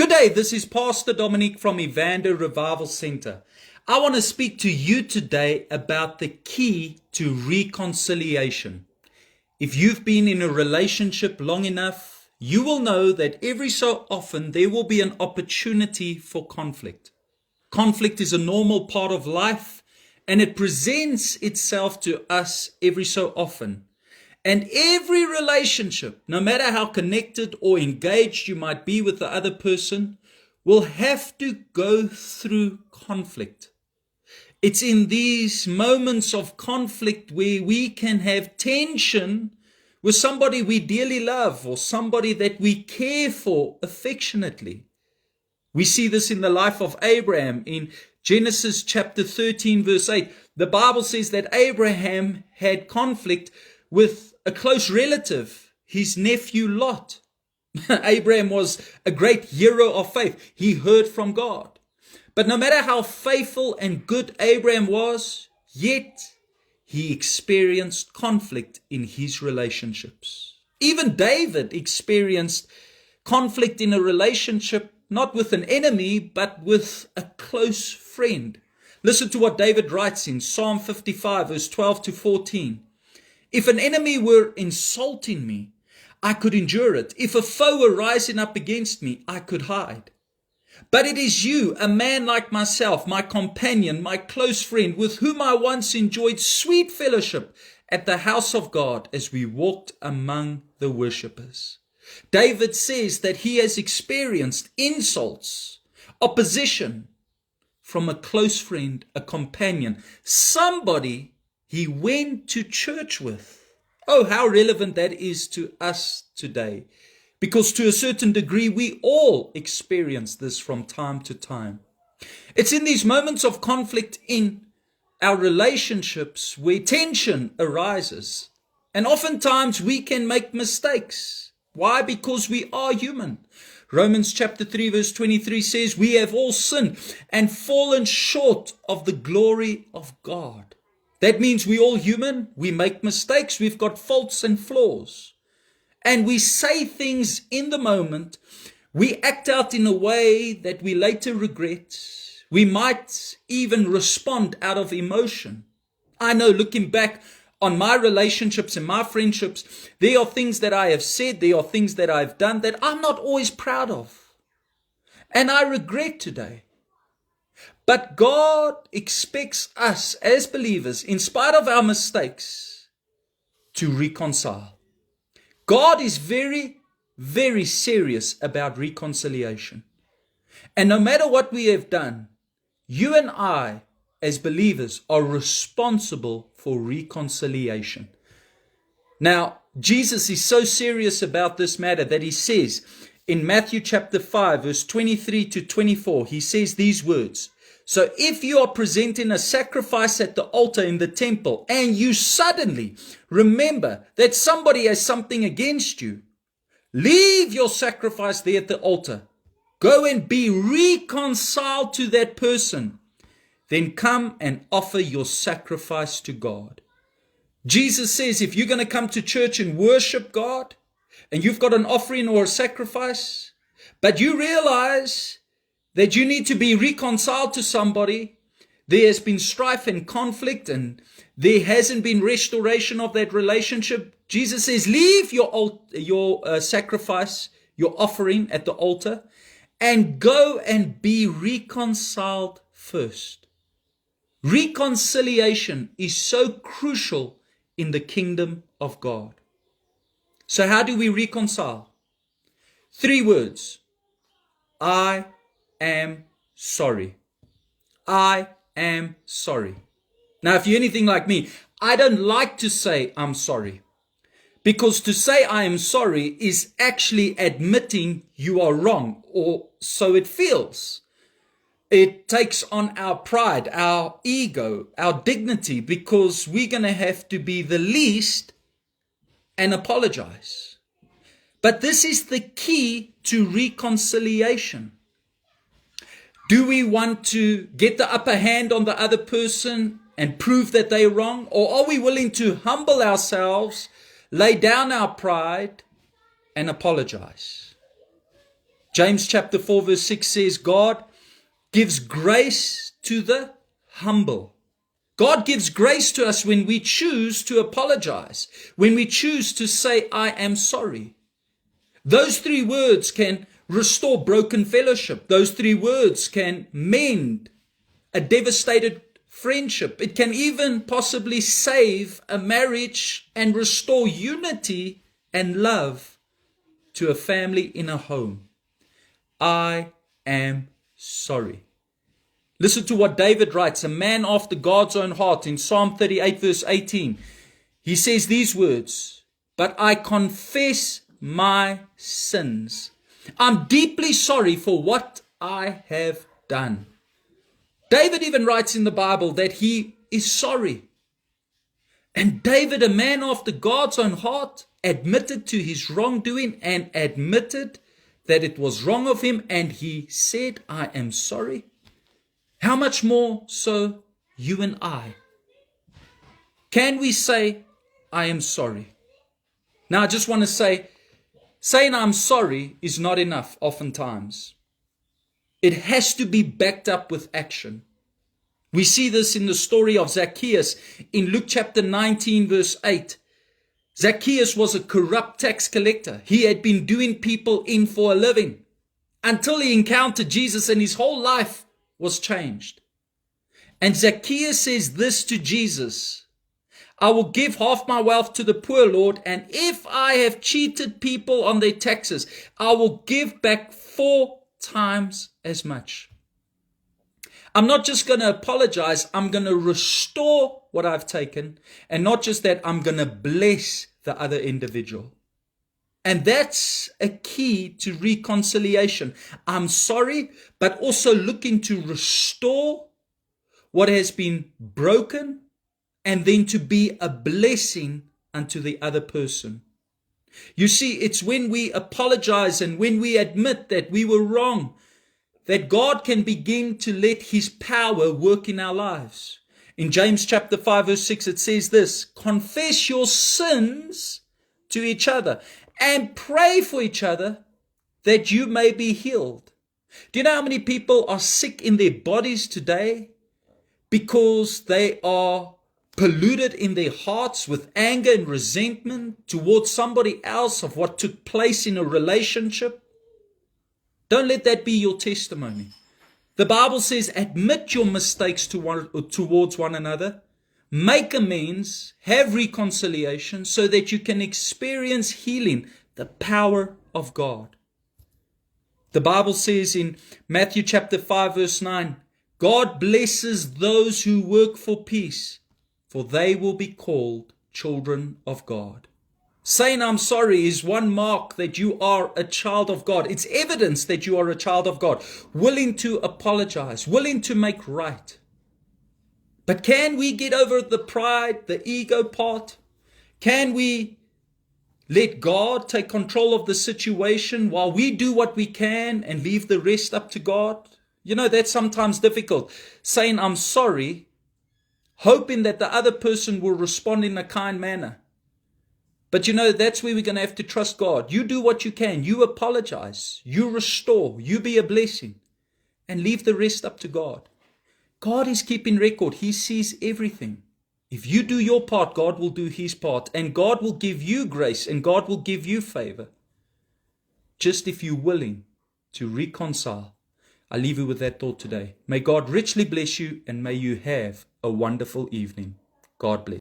Good day, this is Pastor Dominic from Evander Revival Center. I want to speak to you today about the key to reconciliation. If you've been in a relationship long enough, you will know that every so often there will be an opportunity for conflict. Conflict is a normal part of life, and it presents itself to us every so often. And every relationship, no matter how connected or engaged you might be with the other person, will have to go through conflict. It's in these moments of conflict where we can have tension with somebody we dearly love or somebody that we care for affectionately. We see this in the life of Abraham in Genesis chapter 13 verse 8. The Bible says that Abraham had conflict with a close relative, his nephew Lot. Abraham was a great hero of faith. He heard from God. But no matter how faithful and good Abraham was, yet he experienced conflict in his relationships. Even David experienced conflict in a relationship, not with an enemy, but with a close friend. Listen to what David writes in Psalm 55, verse 12 to 14. If an enemy were insulting me, I could endure it. If a foe were rising up against me, I could hide. But it is you, a man like myself, my companion, my close friend, with whom I once enjoyed sweet fellowship at the house of God as we walked among the worshippers. David says that he has experienced insults, opposition from a close friend, a companion, somebody he went to church with. Oh, how relevant that is to us today. Because to a certain degree, we all experience this from time to time. It's in these moments of conflict in our relationships where tension arises. And oftentimes we can make mistakes. Why? Because we are human. Romans chapter 3 verse 23 says, we have all sinned and fallen short of the glory of God. That means we're all human, we make mistakes, we've got faults and flaws. And we say things in the moment, we act out in a way that we later regret. We might even respond out of emotion. I know, looking back on my relationships and my friendships, there are things that I have said, there are things that I've done that I'm not always proud of. And I regret today. But God expects us as believers, in spite of our mistakes, to reconcile. God is very, very serious about reconciliation. And no matter what we have done, you and I, as believers, are responsible for reconciliation. Now, Jesus is so serious about this matter that he says in Matthew chapter 5, verse 23 to 24, he says these words. So if you are presenting a sacrifice at the altar in the temple and you suddenly remember that somebody has something against you, leave your sacrifice there at the altar. Go and be reconciled to that person. Then come and offer your sacrifice to God. Jesus says if you're going to come to church and worship God and you've got an offering or a sacrifice, but you realize that you need to be reconciled to somebody, there has been strife and conflict and there hasn't been restoration of that relationship. Jesus says, leave your sacrifice, your offering at the altar and go and be reconciled first. Reconciliation is so crucial in the kingdom of God. So how do we reconcile? 3 words. I am sorry. I am sorry. Now, if you're anything like me, I don't like to say I'm sorry. Because to say I am sorry is actually admitting you are wrong, or so it feels. It takes on our pride, our ego, our dignity, because we're going to have to be the least and apologize. But this is the key to reconciliation. Do we want to get the upper hand on the other person and prove that they're wrong? Or are we willing to humble ourselves, lay down our pride, and apologize? James chapter 4 verse 6 says, God gives grace to the humble. God gives grace to us when we choose to apologize, when we choose to say, I am sorry. Those three words can restore broken fellowship. Those three words can mend a devastated friendship. It can even possibly save a marriage and restore unity and love to a family in a home. I am sorry. Listen to what David writes, a man after God's own heart, in Psalm 38 verse 18. He says these words, but I confess my sins. I'm deeply sorry for what I have done. David even writes in the Bible that he is sorry. And David, a man after God's own heart, admitted to his wrongdoing and admitted that it was wrong of him, and he said, I am sorry. How much more so you and I? Can we say, I am sorry? Now, I just want to say, saying I'm sorry is not enough oftentimes. It has to be backed up with action. We see this in the story of Zacchaeus in Luke chapter 19 verse 8. Zacchaeus was a corrupt tax collector. He had been doing people in for a living until he encountered Jesus, and his whole life was changed. And Zacchaeus says this to Jesus, I will give half my wealth to the poor, Lord, and if I have cheated people on their taxes, I will give back 4 times as much. I'm not just going to apologize, I'm going to restore what I've taken. And not just that, I'm going to bless the other individual. And that's a key to reconciliation. I'm sorry, but also looking to restore what has been broken, and then to be a blessing unto the other person. You see, it's when we apologize and when we admit that we were wrong, that God can begin to let his power work in our lives. In James chapter 5 verse 6, it says this, confess your sins to each other and pray for each other that you may be healed. Do you know how many people are sick in their bodies today because they are polluted in their hearts with anger and resentment towards somebody else of what took place in a relationship? Don't let that be your testimony. The Bible says, admit your mistakes towards one another, make amends, have reconciliation so that you can experience healing, the power of God. The Bible says in Matthew chapter 5 verse 9, God blesses those who work for peace, for they will be called children of God. Saying I'm sorry is one mark that you are a child of God. It's evidence that you are a child of God, willing to apologize, willing to make right. But can we get over the pride, the ego part? Can we let God take control of the situation while we do what we can and leave the rest up to God? You know, that's sometimes difficult. Saying I'm sorry, hoping that the other person will respond in a kind manner. But you know, that's where we're going to have to trust God. You do what you can. You apologize. You restore. You be a blessing. And leave the rest up to God. God is keeping record. He sees everything. If you do your part, God will do his part. And God will give you grace. And God will give you favor. Just if you're willing to reconcile. I leave you with that thought today. May God richly bless you. And may you have a wonderful evening. God bless.